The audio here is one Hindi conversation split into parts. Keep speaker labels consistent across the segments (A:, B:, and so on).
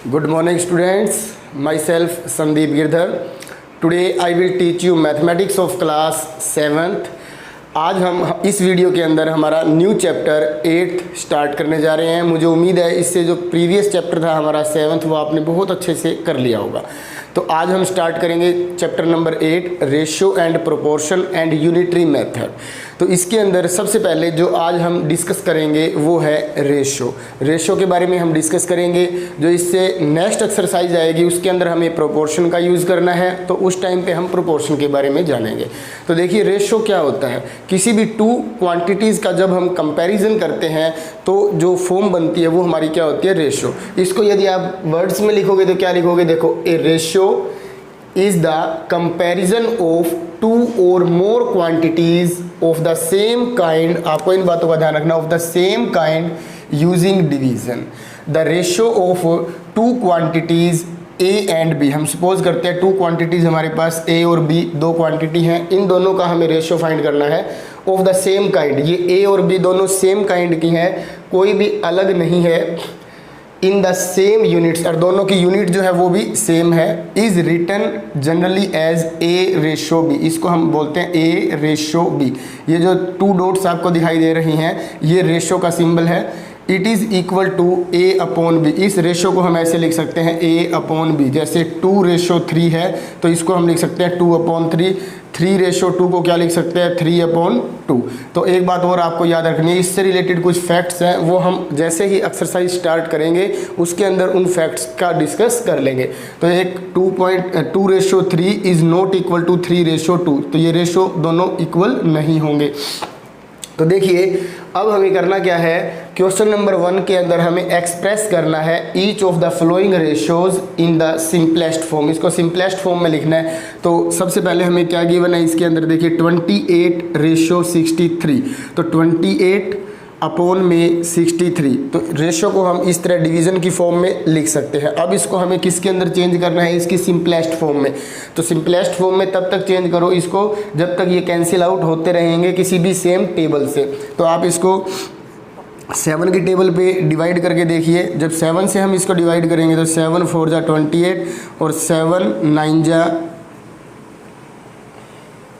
A: Good morning students, myself Sandeep Girdhar. Today I will teach you mathematics of class 7th. आज हम इस वीडियो के अंदर हमारा न्यू चैप्टर 8th स्टार्ट करने जा रहे हैं। मुझे उम्मीद है इससे जो प्रीवियस चैप्टर था हमारा 7th वो आपने बहुत अच्छे से कर लिया होगा। तो आज हम स्टार्ट करेंगे chapter number 8 ratio and proportion and unitary method. तो इसके अंदर सबसे पहले जो आज हम डिस्कस करेंगे वो है रेशियो के बारे में हम डिस्कस करेंगे। जो इससे नेक्स्ट एक्सरसाइज आएगी उसके अंदर हमें प्रोपोर्शन का यूज़ करना है, तो उस टाइम पे हम प्रोपोर्शन के बारे में जानेंगे। तो देखिए रेशियो क्या होता है, किसी भी टू क्वांटिटीज़ का जब हम कंपैरिजन करते हैं तो जो फॉर्म बनती है वो हमारी क्या होती है, रेशियो। इसको यदि आप वर्ड्स में लिखोगे तो क्या लिखोगे, देखो ए ratio is the comparison of two or more quantities of the same kind। आपको इन बातों का ध्यान रखना, of the same kind using division। the ratio of two quantities A and B, हम सपोज करते हैं टू क्वांटिटीज़ हमारे पास A और B दो क्वांटिटी हैं, इन दोनों का हमें रेशियो फाइंड करना है ऑफ द सेम काइंड। ये A और B दोनों सेम काइंड की हैं, कोई भी अलग नहीं है, इन द सेम यूनिट्स, और दोनों की यूनिट जो है वो भी सेम है। Is written generally as A ratio B, इसको हम बोलते हैं ए रेशो बी। ये जो टू डॉट्स आपको दिखाई दे रही हैं ये रेशो का सिंबल है। It is equal to A upon B, इस रेशो को हम ऐसे लिख सकते हैं ए अपॉन बी। जैसे 2:3 है तो इसको हम लिख सकते हैं 2/3। 3:2 को क्या लिख सकते हैं, 3/2। तो एक बात और आपको याद रखनी है, इससे रिलेटेड कुछ फैक्ट्स हैं वो हम जैसे ही एक्सरसाइज स्टार्ट करेंगे उसके अंदर उन फैक्ट्स का डिस्कस कर लेंगे। तो एक 2:3 इज़ नॉट इक्वल टू 3:2, तो ये रेशो दोनों इक्वल नहीं होंगे। तो देखिए अब हमें करना क्या है, क्वेश्चन नंबर 1 के अंदर हमें एक्सप्रेस करना है each of the flowing ratios in the simplest form. इसको सिंपलेस्ट फॉर्म में लिखना है। तो सबसे पहले हमें क्या गिवन है इसके अंदर, देखिए 28:63। तो 28 अपॉन में 63, तो रेशियो को हम इस तरह डिवीज़न की फॉर्म में लिख सकते हैं। अब इसको हमें किसके अंदर चेंज करना है, इसकी सिंपलेस्ट फॉर्म में। तो सिंपलेस्ट फॉर्म में तब तक चेंज करो इसको जब तक ये कैंसिल आउट होते रहेंगे किसी भी सेम टेबल से। तो आप इसको 7 की टेबल पे डिवाइड करके देखिए, जब 7 से हम इसको डिवाइड करेंगे तो 7 4 जा 28 और 7 9 जा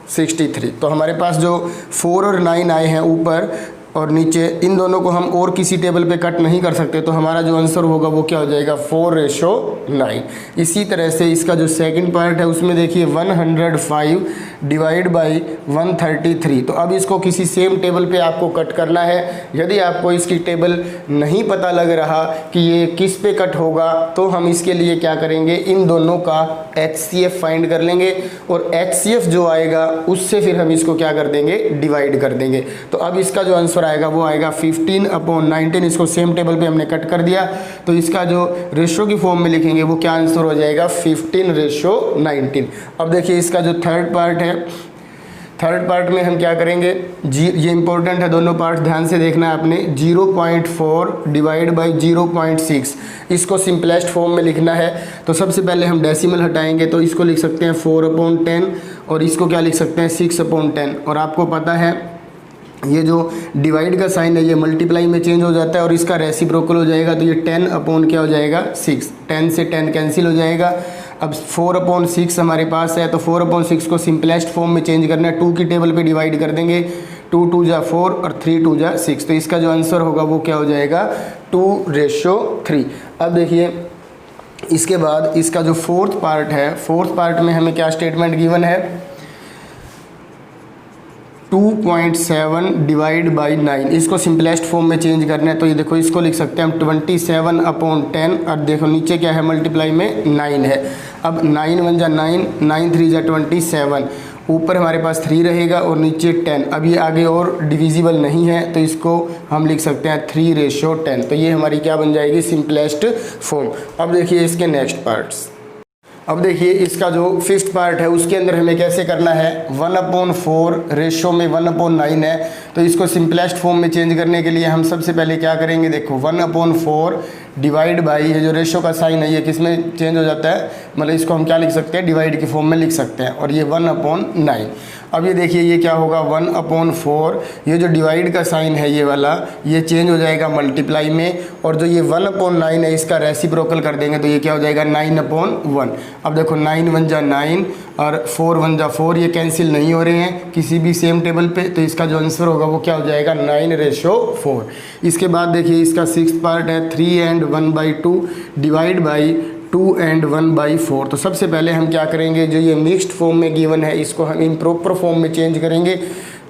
A: 63। तो हमारे पास जो 4 और 9 आए हैं ऊपर और नीचे, इन दोनों को हम और किसी टेबल पे कट नहीं कर सकते, तो हमारा जो आंसर होगा वो क्या हो जाएगा, 4:9। इसी तरह से इसका जो सेकंड पार्ट है उसमें देखिए 105 डिवाइड बाई 133। तो अब इसको किसी सेम टेबल पे आपको कट करना है। यदि आपको इसकी टेबल नहीं पता लग रहा कि ये किस पे कट होगा तो हम इसके लिए क्या करेंगे, इन दोनों का HCF फाइंड कर लेंगे और HCF जो आएगा उससे फिर हम इसको क्या कर देंगे, डिवाइड कर देंगे। तो अब इसका जो आंसर आएगा वो आएगा 15/19। इसको सेम टेबल पे हमने कट कर दिया, तो इसका जो रेशियो की फॉर्म में लिखेंगे वो क्या आंसर हो जाएगा, 15:19। अब देखिए इसका जो थर्ड पार्ट है, थर्ड पार्ट में हम क्या करेंगे, ये इंपॉर्टेंट है, दोनों पार्ट ध्यान से देखना है आपने। 0.4 डिवाइड बाई 0.6, इसको सिंपलेस्ट फॉर्म में लिखना है। तो सबसे पहले हम डेसिमल हटाएंगे, तो इसको लिख सकते हैं 4/10 और इसको क्या लिख सकते हैं 6/10। और आपको पता है ये जो डिवाइड का साइन है ये मल्टीप्लाई में चेंज हो जाता है और इसका रेसिप्रोकल हो जाएगा, तो ये 10 क्या हो जाएगा 6। 10 से 10 कैंसिल हो जाएगा। अब 4/6 हमारे पास है, तो 4/6 को सिंपलेस्ट फॉर्म में चेंज करना है, 2 की टेबल पे डिवाइड कर देंगे। 2 2 जा 4 और 3 2 जा 6, तो इसका जो आंसर होगा वो क्या हो जाएगा, 2:3। अब देखिए इसके बाद इसका जो फोर्थ पार्ट है, फोर्थ पार्ट में हमें क्या स्टेटमेंट गिवन है, 2.7 डिवाइड बाई 9, इसको सिंपलेस्ट फॉर्म में चेंज करना है। तो ये देखो इसको लिख सकते हैं हम 27/10 और देखो नीचे क्या है, मल्टीप्लाई में 9 है। अब 9 1 जा 9, 9 3 जा 27, ऊपर हमारे पास 3 रहेगा और नीचे 10। अब ये आगे और डिविजिबल नहीं है तो इसको हम लिख सकते हैं 3:10। तो ये हमारी क्या बन जाएगी, सिंपलेस्ट फॉर्म। अब देखिए इसके नेक्स्ट पार्ट्स। अब देखिए इसका जो फिफ्थ पार्ट है उसके अंदर हमें कैसे करना है, 1/4 रेशो में 1/9 है, तो इसको सिंपलेस्ट फॉर्म में चेंज करने के लिए हम सबसे पहले क्या करेंगे, देखो 1/4 डिवाइड बाई, ये जो रेशो का साइन है ये किस में चेंज हो जाता है, मतलब इसको हम क्या लिख सकते हैं, डिवाइड की फॉर्म में लिख सकते हैं, और ये 1/9। अब ये देखिए ये क्या होगा 1/4, ये जो डिवाइड का साइन है ये वाला ये चेंज हो जाएगा मल्टीप्लाई में, और जो ये 1/9 है इसका रेसिप्रोकल कर देंगे तो ये क्या हो जाएगा 9/1। अब देखो 9 1 जा 9 और 4 1 जा 4, ये कैंसिल नहीं हो रहे हैं किसी भी सेम टेबल पे, तो इसका जो आंसर होगा वो क्या हो जाएगा 9/4। इसके बाद देखिए इसका 6th पार्ट है 3 and 1/2 डिवाइड बाई 2 and 1/4। तो सबसे पहले हम क्या करेंगे, जो ये मिक्स्ड फॉर्म में गिवन है इसको हम इम्प्रॉपर फॉर्म में चेंज करेंगे।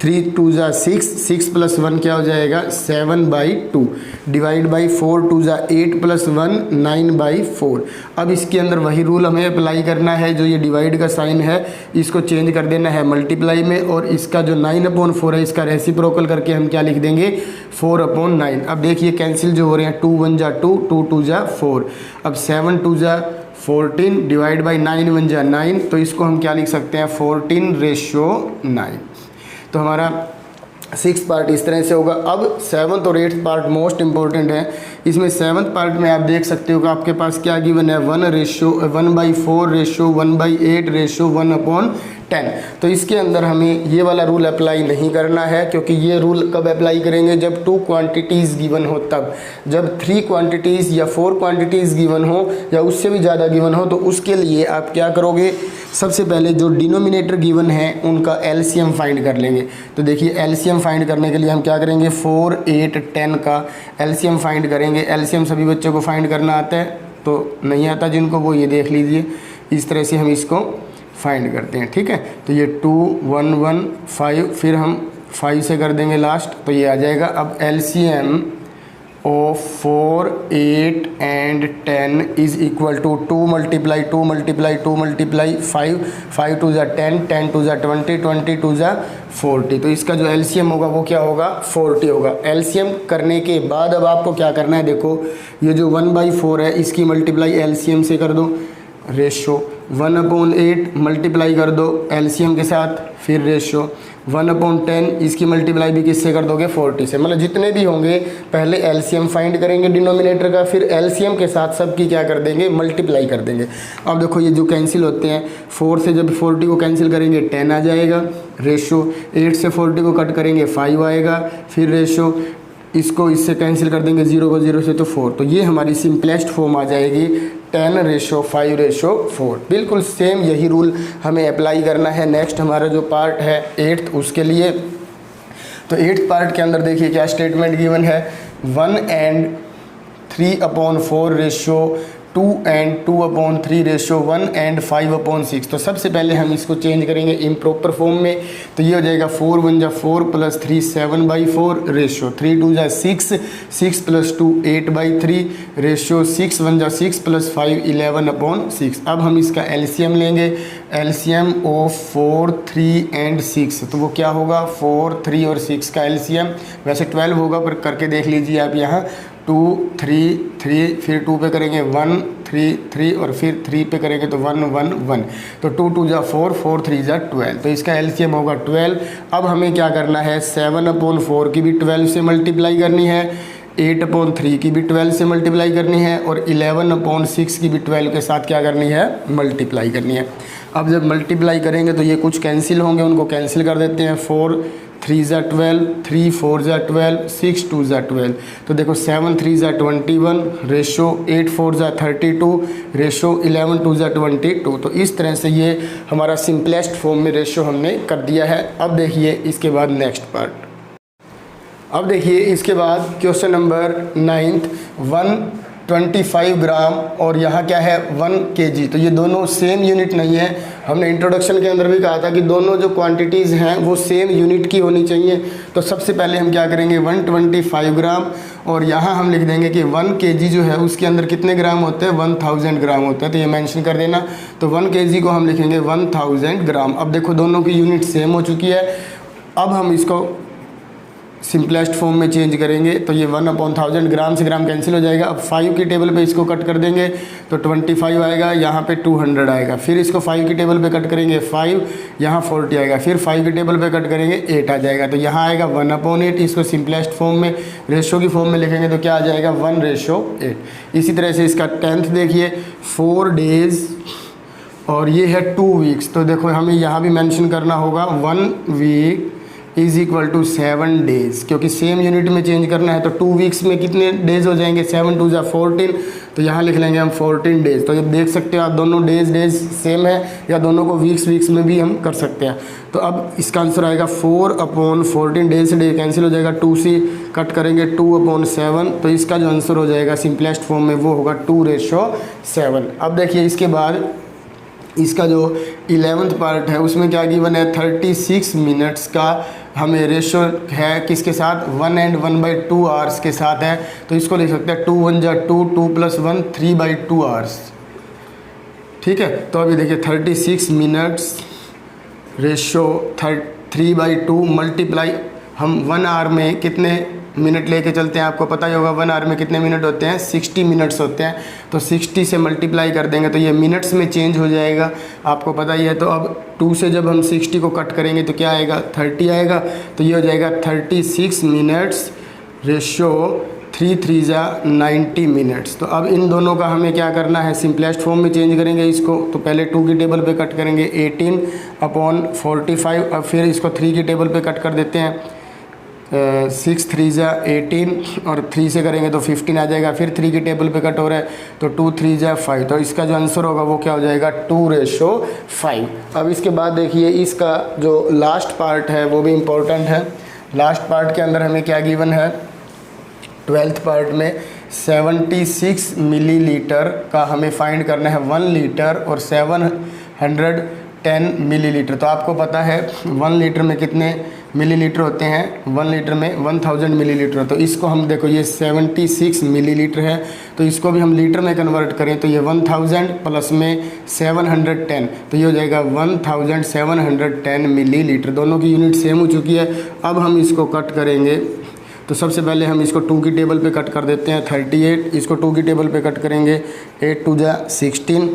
A: 3 2 जा 6, 6 + 1 क्या हो जाएगा 7/2 डिवाइड बाई 4 2 जा 8 + 1 9/4। अब इसके अंदर वही रूल हमें अप्लाई करना है, जो ये डिवाइड का साइन है इसको चेंज कर देना है मल्टीप्लाई में, और इसका जो 9/4 है इसका रेसिप्रोकल करके हम क्या लिख देंगे 4/9। अब देखिए कैंसिल जो हो रहे हैं 2 1 जा 2, 2 2 जा 4। अब 7 2 जा 14 डिवाइड बाई 9 1 जा 9, तो इसको हम क्या लिख सकते हैं 14/9। तो हमारा 6th पार्ट इस तरह से होगा। अब 7th और 8th पार्ट मोस्ट इंपॉर्टेंट है। इसमें 7th पार्ट में आप देख सकते हो कि आपके पास क्या गिवन है 1/4/1/8/1/10। तो इसके अंदर हमें ये वाला रूल अप्लाई नहीं करना है, क्योंकि ये रूल कब अप्लाई करेंगे जब 2 क्वांटिटीज़ गिवन हो तब। जब 3 क्वांटिटीज़ या 4 क्वांटिटीज़ गिवन हो या उससे भी ज़्यादा गिवन हो तो उसके लिए आप क्या करोगे, सबसे पहले जो डिनोमिनेटर गिवन है उनका एलसीएम फाइंड कर लेंगे। तो देखिए एलसीएम फाइंड करने के लिए हम क्या करेंगे 4 8 10 का एलसीएम फाइंड करेंगे। एलसीएम सभी बच्चों को फाइंड करना आता है, तो नहीं आता जिनको वो ये देख लीजिए। इस तरह से हम इसको फाइंड करते हैं, ठीक है। तो ये 2 1 1 5, फिर हम 5 से कर देंगे लास्ट, तो ये आ जाएगा। अब LCM of 4 8 and 10 is equal to 2 × 2 × 2 × 5, 5 2 जा 10, 10 2 जा 20, 20 2 जा 40। तो इसका जो एलसीएम होगा वो क्या होगा 40 होगा। एलसीएम करने के बाद अब आपको क्या करना है, देखो ये जो 1/4 है इसकी मल्टीप्लाई एलसीएम से कर दो, रेशो 1/8 मल्टीप्लाई कर दो एलसीएम के साथ, फिर रेशो 1/10 इसकी मल्टीप्लाई भी किससे कर दोगे 40 से। मतलब जितने भी होंगे पहले एलसीएम फाइंड करेंगे डिनोमिनेटर का, फिर एलसीएम के साथ सबकी क्या कर देंगे मल्टीप्लाई कर देंगे। अब देखो ये जो कैंसिल होते हैं 4 से जब 40 को कैंसिल करेंगे 10 आ जाएगा, रेशो 8 से 40 को कट करेंगे 5 आएगा, फिर रेशो इसको इससे कैंसिल कर देंगे 0 को 0 से तो 4। तो ये हमारी सिंपलेस्ट फॉर्म आ जाएगी 10/5/4। बिल्कुल सेम यही रूल हमें अप्लाई करना है। नेक्स्ट हमारा जो पार्ट है 8th उसके लिए। तो 8th पार्ट के अंदर देखिए क्या स्टेटमेंट गिवन है 1 and 3/4 ratio 2 and 2/3 ratio 1 and 5/6। तो सबसे पहले हम इसको चेंज करेंगे इम्प्रॉपर फॉर्म में। तो ये हो जाएगा 4 1 जा 4 + 3 7/4 रेशो 3 2 जा 6, 6 + 2 8/3 रेशो 6 1 जा 6 + 5 11/6। अब हम इसका एलसीएम लेंगे, एलसीएम ऑफ 4 3 and 6। तो वो क्या होगा 4 3 और 6 का एलसीएम, वैसे 12 होगा पर करके देख लीजिए आप यहाँ 2 3 3, फिर 2 पे करेंगे 1 3 3 और फिर 3 पे करेंगे तो 1 1 1। तो 2 2 जा 4, 4 3 जा 12। तो इसका एलसीएम होगा 12। अब हमें क्या करना है 7/4 की भी 12 से मल्टीप्लाई करनी है, 8/3 की भी 12 से मल्टीप्लाई करनी है, और 11/6 की भी 12 के साथ क्या करनी है मल्टीप्लाई करनी है। अब जब मल्टीप्लाई करेंगे तो ये कुछ कैंसिल होंगे, उनको कैंसिल कर देते हैं। 4 3 जा 12, 3 4 जा 12, 6 2 जा 12। तो देखो 7 3 जा 21 रेशो 8 4 जा 32 रेशो 11 2 जा 22। तो इस तरह से ये हमारा सिंपलेस्ट फॉर्म में रेशो हमने कर दिया है। अब देखिए इसके बाद नेक्स्ट पार्ट। अब देखिए इसके बाद क्वेश्चन नंबर 9th 125 ग्राम और यहाँ क्या है 1 kg। तो ये दोनों सेम यूनिट नहीं है। हमने इंट्रोडक्शन के अंदर भी कहा था कि दोनों जो क्वांटिटीज़ हैं वो सेम यूनिट की होनी चाहिए। तो सबसे पहले हम क्या करेंगे 125 ग्राम और यहाँ हम लिख देंगे कि 1 kg जो है उसके अंदर कितने ग्राम होते हैं 1000 ग्राम होते हैं। तो ये मेंशन कर देना। तो 1 kg को हम लिखेंगे 1000 ग्राम। अब देखो दोनों की यूनिट सेम हो चुकी है। अब हम इसको सिंपलेस्ट फॉर्म में चेंज करेंगे। तो ये 1/1000 ग्राम से ग्राम कैंसिल हो जाएगा। अब 5 की टेबल पे इसको कट कर देंगे तो 25 आएगा, यहाँ पे 200 आएगा। फिर इसको 5 की टेबल पे कट करेंगे 5, यहाँ 40 आएगा। फिर 5 की टेबल पे कट करेंगे 8 आ जाएगा। तो यहाँ आएगा 1/8। इसको सिंपलेस्ट फॉर्म में रेशो की फॉर्म में लिखेंगे तो क्या आ जाएगा 1/8। इसी तरह से इसका 10th देखिए 4 days और ये है 2 वीक्स। तो देखो हमें यहाँ भी मेंशन करना होगा 1 week is equal to 7 days, क्योंकि सेम यूनिट में चेंज करना है। तो 2 वीक्स में कितने डेज़ हो जाएंगे, 7 2 14, तो यहाँ लिख लेंगे हम 14 डेज़। तो जब देख सकते हो आप दोनों डेज़ सेम है, या दोनों को वीक्स में भी हम कर सकते हैं। तो अब इसका आंसर आएगा 4/14, डेज से डे कैंसिल हो जाएगा, 2 से कट करेंगे 2/7, तो इसका जो आंसर हो जाएगा सिंपलेस्ट फॉर्म में वो होगा 2:7। अब देखिए इसके बाद इसका जो 11th पार्ट है उसमें क्या गिवन है, 36 मिनट्स का हमें रेशो है किसके साथ, 1 and 1/2 आवर्स के साथ है। तो इसको लिख सकते हैं 2 1 जा 2, 2 + 1 3/2 आवर्स। ठीक है, तो अभी देखिए 36 मिनट्स रेशो 3/2 मल्टीप्लाई, हम 1 आवर में कितने मिनट लेके चलते हैं, आपको पता ही होगा 1 आवर में कितने मिनट होते हैं, 60 मिनट्स होते हैं। तो 60 से मल्टीप्लाई कर देंगे तो ये मिनट्स में चेंज हो जाएगा, आपको पता ही है। तो अब 2 से जब हम 60 को कट करेंगे तो क्या आएगा, 30 आएगा। तो ये हो जाएगा 36 मिनट्स रेशो 3 3 जा 90 मिनट्स। तो अब इन दोनों का हमें क्या करना है, सिंपलेस्ट फॉर्म में चेंज करेंगे इसको। तो पहले 2 की टेबल पे कट करेंगे 18/45, अब फिर इसको 3 की टेबल पे कट कर देते हैं, 6 3 जा 18, और 3 से करेंगे तो 15 आ जाएगा। फिर 3 की टेबल पे कट हो रहा है तो 2 3 जा 5, तो इसका जो आंसर होगा वो क्या हो जाएगा, 2:5। अब इसके बाद देखिए इसका जो लास्ट पार्ट है वो भी इम्पोर्टेंट है। लास्ट पार्ट के अंदर हमें क्या गिवन है, 12th पार्ट में 76 मिलीलीटर का हमें फाइंड करना है 1 लीटर और 710 मिलीलीटर। तो आपको पता है 1 लीटर में कितने मिलीलीटर होते हैं, 1 लीटर में 1000 मिलीलीटर। तो इसको हम देखो ये 76 मिलीलीटर है, तो इसको भी हम लीटर में कन्वर्ट करें तो ये 1000 प्लस में 710, तो ये हो जाएगा 1710 मिलीलीटर। दोनों की यूनिट सेम हो चुकी है। अब हम इसको कट करेंगे, तो सबसे पहले हम इसको 2 की टेबल पे कट कर देते हैं 38, इसको 2 की टेबल पे कट करेंगे 8 2 जा 16,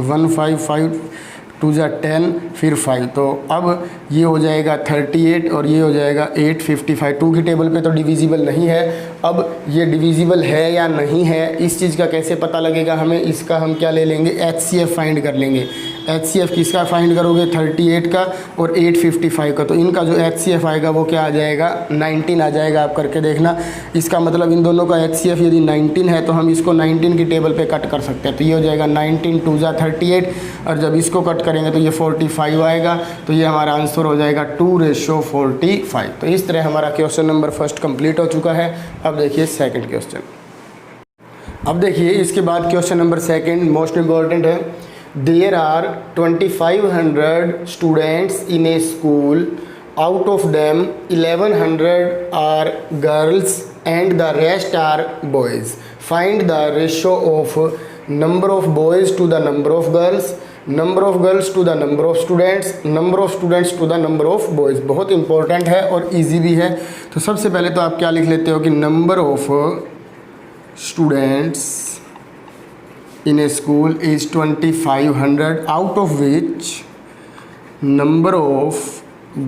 A: 1 5 5 2 जा 10, फिर 5, तो अब ये हो जाएगा 38 और ये हो जाएगा 855। 2 की टेबल पे तो डिविजिबल नहीं है। अब ये डिविजिबल है या नहीं है, इस चीज़ का कैसे पता लगेगा हमें, इसका हम क्या ले लेंगे, HCF फाइंड कर लेंगे। HCF किसका फाइंड करोगे, 38 का और 855 का। तो इनका जो HCF आएगा वो क्या आ जाएगा, 19 आ जाएगा। आप करके देखना, इसका मतलब इन दोनों का HCF यदि 19 है तो हम इसको 19 की टेबल पे कट कर सकते हैं। तो ये हो जाएगा 19 2 जा 38, और जब इसको कट करेंगे तो ये 45 आएगा। तो ये हमारा आंसर हो जाएगा 2:45। तो इस तरह हमारा क्वेश्चन नंबर फर्स्ट कंप्लीट हो चुका है। अब देखिए सेकंड क्वेश्चन। अब देखिए इसके बाद question number second most important है। There are 2500 students in a school, out of them 1100 are girls and the rest are boys. Find the ratio of number of boys to the number of girls, number of girls to the number of students, number of students to the number of boys. बहुत इंपॉर्टेंट है और इजी भी है। तो सबसे पहले तो आप क्या लिख लेते हो कि number of students in a school is 2500, out of which number of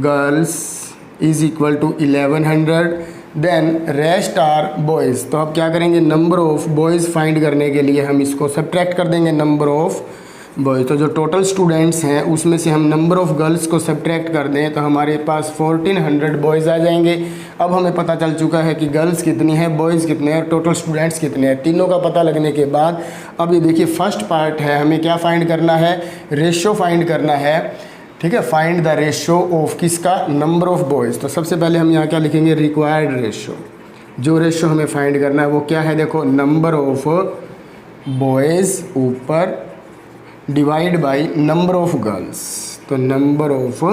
A: girls is equal to 1100, then rest are boys। तो अब क्या करेंगे, नंबर ऑफ बॉयज़ फाइंड करने के लिए हम इसको सब्ट्रैक्ट कर देंगे नंबर ऑफ बॉयज़। तो जो टोटल स्टूडेंट्स हैं उसमें से हम नंबर ऑफ़ गर्ल्स को सब्ट्रैक्ट कर दें तो हमारे पास 1400 बॉयज़ आ जाएंगे। अब हमें पता चल चुका है कि गर्ल्स कितनी है, बॉयज़ कितने हैं, टोटल स्टूडेंट्स कितने हैं। तीनों का पता लगने के बाद अब ये देखिए फर्स्ट पार्ट है, हमें क्या फाइंड करना है, रेशो फाइंड करना है। ठीक है, फाइंड द रेशो ऑफ किसका, नंबर ऑफ़ बॉयज़। तो सबसे पहले हम यहाँ क्या लिखेंगे, रिक्वायर्ड रेशो। जो रेशो हमें फाइंड करना है वो क्या है, देखो नंबर ऑफ़ बॉयज़ ऊपर divide by number of girls, तो नंबर ऑफ़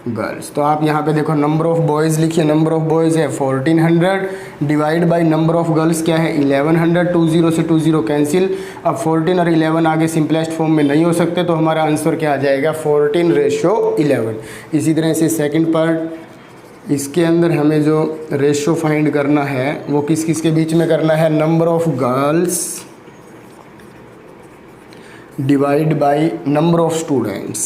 A: गर्ल्स। तो आप यहाँ पे देखो नंबर ऑफ़ बॉयज़ लिखिए, नंबर ऑफ़ बॉयज़ है 1400 divide by number of girls क्या है 1100। 20 से 20 कैंसिल। अब 14 और 11 आगे सिंपलेस्ट फॉर्म में नहीं हो सकते, तो हमारा आंसर क्या आ जाएगा 14:11। इसी तरह से सेकंड पार्ट, इसके अंदर हमें जो रेशो फाइंड करना है वो किस किस के बीच में करना है, number of girls divide by number of students.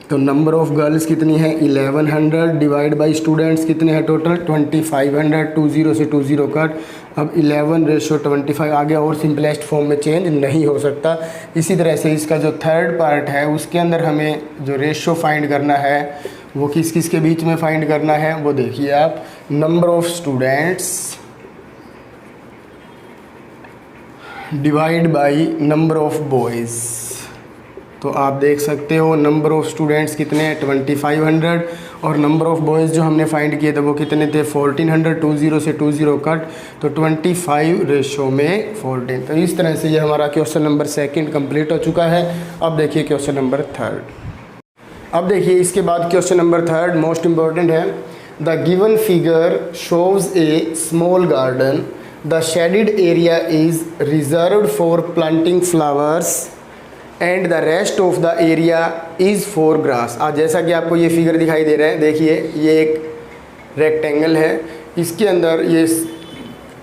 A: तो नंबर ऑफ़ गर्ल्स कितनी है 1100 डिवाइड बाई स्टूडेंट्स कितने हैं टोटल 2500। 20 से 20 कट, अब 11:25 आगे और सिंपलेस्ट फॉर्म में चेंज नहीं हो सकता। इसी तरह से इसका जो थर्ड पार्ट है उसके अंदर हमें जो रेशो फाइंड करना है वो किस किस के बीच में फाइंड करना है वो देखिए आप। Number of students divide by number of boys. तो आप देख सकते हो नंबर ऑफ़ स्टूडेंट्स कितने हैं 2500 और नंबर ऑफ़ बॉयज़ जो हमने फाइंड किए थे वो कितने थे 1400। 20 से 20 कट तो 25 रेशो में 14। तो इस तरह से ये हमारा क्वेश्चन नंबर 2 कंप्लीट हो चुका है। अब देखिए क्वेश्चन नंबर 3। अब देखिए इसके बाद क्वेश्चन नंबर 3 मोस्ट इम्पॉर्टेंट है। The given figure shows A small garden, the shaded area is reserved for planting flowers and the rest of the area is for grass. आज जैसा कि आपको ये फिगर दिखाई दे रहा है, देखिए ये एक रेक्टेंगल है, इसके अंदर ये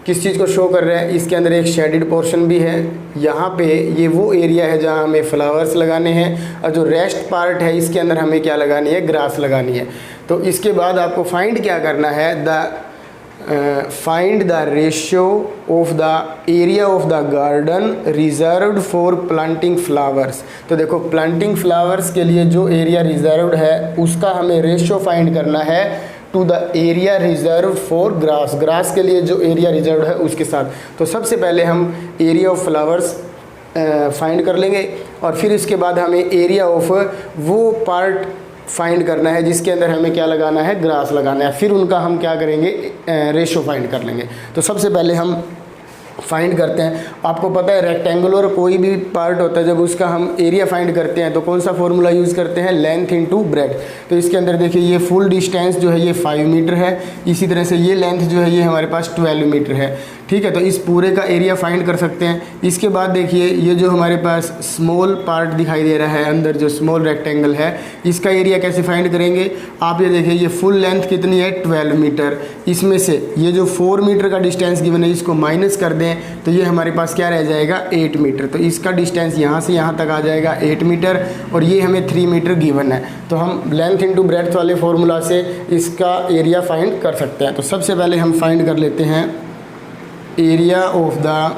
A: किस चीज़ को शो कर रहा है, इसके अंदर एक शेडेड पोर्शन भी है। यहाँ पे ये वो एरिया है जहाँ हमें फ्लावर्स लगाने हैं और जो रेस्ट पार्ट है इसके अंदर हमें क्या लगानी है, ग्रास लगानी है। तो इसके बाद आपको फाइंड क्या करना है, find the ratio of the area of the garden reserved for planting flowers. तो देखो प्लांटिंग फ्लावर्स के लिए जो एरिया रिजर्व्ड है उसका हमें रेशियो फाइंड करना है to the area reserve for grass. Grass के लिए जो एरिया रिजर्व है उसके साथ। तो सबसे पहले हम एरिया ऑफ फ्लावर्स फाइंड कर लेंगे और फिर इसके बाद हमें एरिया ऑफ वो पार्ट फाइंड करना है जिसके अंदर हमें क्या लगाना है, ग्रास लगाना है। फिर उनका हम क्या करेंगे, रेशो फाइंड कर लेंगे। तो सबसे पहले हम फाइंड करते हैं। आपको पता है रेक्टेंगुलर कोई भी पार्ट होता है जब उसका हम एरिया फाइंड करते हैं तो कौन सा फॉर्मूला यूज़ करते हैं, लेंथ इनटू ब्रेड्थ। तो इसके अंदर देखिए ये फुल डिस्टेंस जो है ये 5 मीटर है, इसी तरह से ये लेंथ जो है ये हमारे पास 12 मीटर है। ठीक है, तो इस पूरे का एरिया फाइंड कर सकते हैं। इसके बाद देखिए ये जो हमारे पास स्मॉल पार्ट दिखाई दे रहा है अंदर जो स्मॉल रेक्टेंगल है इसका एरिया कैसे फाइंड करेंगे। आप ये देखिए ये फुल लेंथ कितनी है 12 मीटर, इसमें से ये जो 4 मीटर का डिस्टेंस गिवन है इसको माइनस कर दें तो ये हमारे पास क्या रह जाएगा 8 मीटर। तो इसका डिस्टेंस यहाँ से यहाँ तक आ जाएगा 8 मीटर और ये हमें 3 मीटर गिवन है। तो हम लेंथ इनटू ब्रेड्थ वाले फॉर्मूला से इसका एरिया फाइंड कर सकते हैं। तो सबसे पहले हम फाइंड कर लेते हैं एरिया ऑफ द,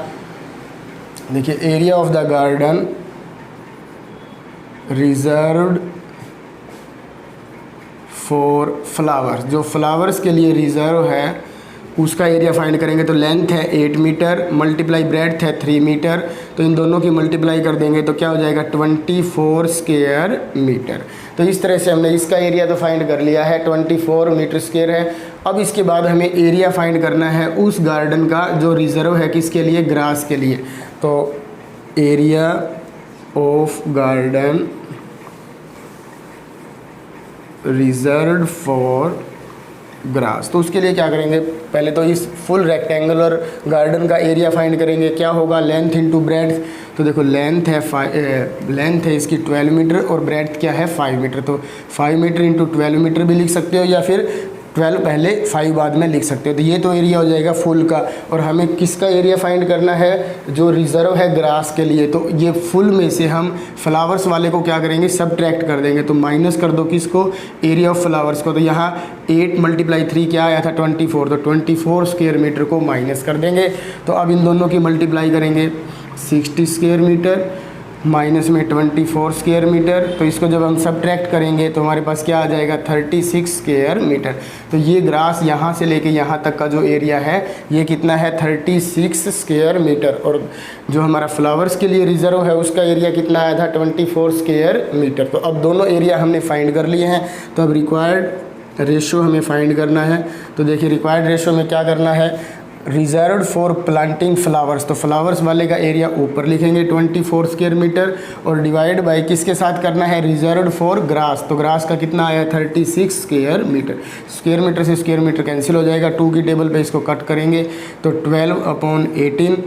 A: देखिए area of the garden reserved for flowers. जो फ्लावर्स के लिए रिजर्व है उसका एरिया फाइंड करेंगे। तो लेंथ है 8 मीटर मल्टीप्लाई ब्रेड्थ है 3 मीटर, तो इन दोनों की मल्टीप्लाई कर देंगे तो क्या हो जाएगा 24 स्क्वायर मीटर। तो इस तरह से हमने इसका एरिया तो फाइंड कर लिया है 24 मीटर स्क्वायर है। अब इसके बाद हमें एरिया फाइंड करना है उस गार्डन का जो रिजर्व है किसके लिए, ग्रास के लिए। तो area of garden reserved for grass. तो उसके लिए क्या करेंगे, पहले तो इस फुल रेक्टेंगुलर गार्डन का एरिया फाइंड करेंगे। क्या होगा, लेंथ इनटू ब्रेड्थ। तो देखो लेंथ है इसकी 12 मीटर और ब्रेड्थ क्या है 5 मीटर। तो 5 मीटर इंटू 12 मीटर भी लिख सकते हो या फिर 12 पहले 5 बाद में लिख सकते हो। तो ये तो एरिया हो जाएगा फुल का। और हमें किसका एरिया फाइंड करना है, जो रिजर्व है ग्रास के लिए। तो ये फुल में से हम फ्लावर्स वाले को क्या करेंगे, सब्ट्रैक्ट कर देंगे। तो माइनस कर दो किसको, एरिया ऑफ फ्लावर्स को। तो यहाँ 8 × 3 क्या आया था 24। तो 24 स्क्वायर मीटर को माइनस कर देंगे। तो अब इन दोनों की मल्टीप्लाई करेंगे 60 स्क्वायर मीटर माइनस में 24 स्क्वायर मीटर। तो इसको जब हम सब्ट्रैक्ट करेंगे तो हमारे पास क्या आ जाएगा 36 स्क्वायर मीटर। तो ये ग्रास यहाँ से लेके यहाँ तक का जो एरिया है ये कितना है 36 स्क्वायर मीटर। और जो हमारा फ्लावर्स के लिए रिजर्व है उसका एरिया कितना आया था 24 स्क्वायर मीटर। तो अब दोनों एरिया हमने फाइंड कर लिए हैं। तो अब रिक्वायर्ड रेशो हमें फाइंड करना है। तो देखिए रिक्वायर्ड रेशो में क्या करना है, रिजर्व्ड फॉर प्लांटिंग फ्लावर्स। तो फ्लावर्स वाले का एरिया ऊपर लिखेंगे 24 स्क्वायर मीटर और डिवाइड बाय किसके साथ करना है, रिजर्व्ड फॉर ग्रास। तो ग्रास का कितना आया 36 स्क्वायर मीटर। स्क्वायर मीटर से स्क्वायर मीटर कैंसिल हो जाएगा। 2 की टेबल पे इसको कट करेंगे तो 12/18,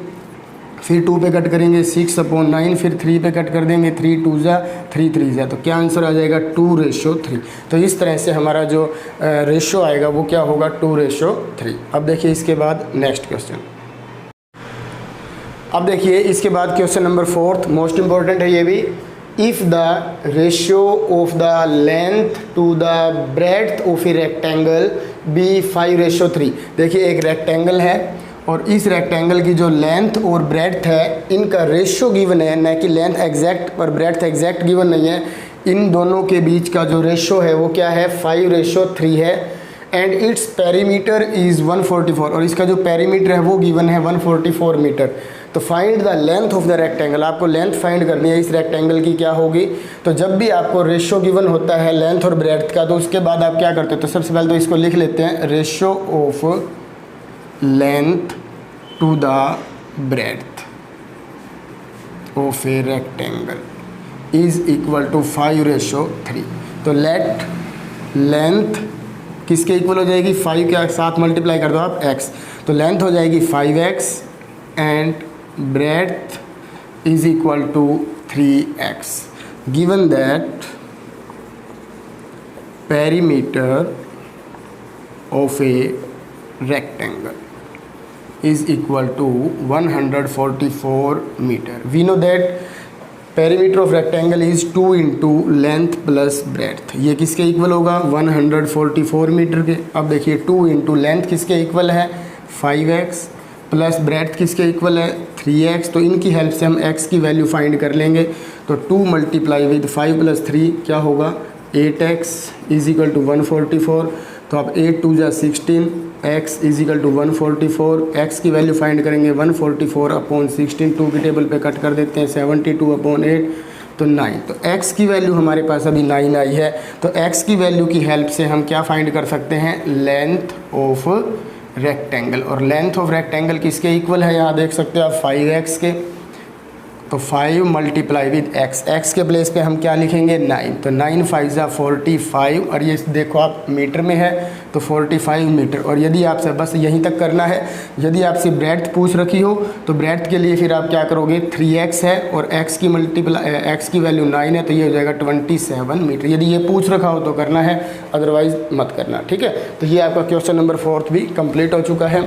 A: फिर 2 पे कट करेंगे 6/9, फिर 3 पे कट कर देंगे 3 2 जा 3 3 जा। तो क्या आंसर आ जाएगा 2:3। तो इस तरह से हमारा जो रेशो आएगा वो क्या होगा 2:3। अब देखिए इसके बाद नेक्स्ट क्वेश्चन। अब देखिए इसके बाद क्वेश्चन नंबर 4 मोस्ट इम्पॉर्टेंट है ये भी। If the ratio of the length to the breadth of a rectangle be 5:3। देखिए एक रेक्टेंगल है और इस रेक्टेंगल की जो लेंथ और ब्रेड्थ है इनका रेशियो गिवन है, न कि लेंथ एग्जैक्ट और ब्रेड्थ एग्जैक्ट गिवन नहीं है। इन दोनों के बीच का जो रेशियो है वो क्या है, 5:3 है। एंड इट्स पेरीमीटर इज़ 144 और इसका जो पेरीमीटर है वो गिवन है 144 मीटर। तो find the length of the rectangle, आपको लेंथ फाइंड करनी है इस रेक्टेंगल की क्या होगी। तो जब भी आपको रेशियो गिवन होता है लेंथ और ब्रेड्थ का, तो उसके बाद आप क्या करते हो, तो सबसे पहले तो इसको लिख लेते हैं, ratio of length to the breadth of a rectangle is equal to 5:3। तो लेट लेंथ किसके इक्वल हो जाएगी, 5 के साथ मल्टीप्लाई कर दो आप x, तो लेंथ हो जाएगी 5x and breadth is equal to 3x। Given that perimeter of a rectangle is equal to 144 metre. We know that perimeter of rectangle is 2 into length plus breadth. ये किसके इक्वल होगा, 144 मीटर के। अब देखिए 2 इंटू लेंथ किसके इक्वल है, 5x प्लस ब्रेड्थ किसके इक्वल है, 3x। तो इनकी हेल्प से हम x की वैल्यू फाइंड कर लेंगे। तो 2 मल्टीप्लाई विद 5 प्लस 3 क्या होगा, 8x इज इक्वल टू 144। तो अब 8 2 जा 16, x is equal to 144। x की वैल्यू फाइंड करेंगे 144/16, 2 की टेबल पे कट कर देते हैं, 72/8 तो 9। तो x की वैल्यू हमारे पास अभी 9 आई है। तो x की वैल्यू की हेल्प से हम क्या फाइंड कर सकते हैं, लेंथ ऑफ रेक्टेंगल। और लेंथ ऑफ रेक्टेंगल किसके इक्वल है, यहाँ देख सकते हो आप 5x के। तो 5 मल्टीप्लाई विद x के प्लेस पे हम क्या लिखेंगे, 9। तो 9 5 जा 45 और ये देखो आप मीटर में है तो 45 मीटर। और यदि आपसे बस यहीं तक करना है, यदि आपसे ब्रेड्थ पूछ रखी हो तो ब्रेड्थ के लिए फिर आप क्या करोगे, 3x है और x की वैल्यू 9 है तो ये हो जाएगा 27 मीटर। यदि ये पूछ रखा हो तो करना है, अदरवाइज़ मत करना, ठीक है। तो ये आपका क्वेश्चन नंबर 4 भी कंप्लीट हो चुका है।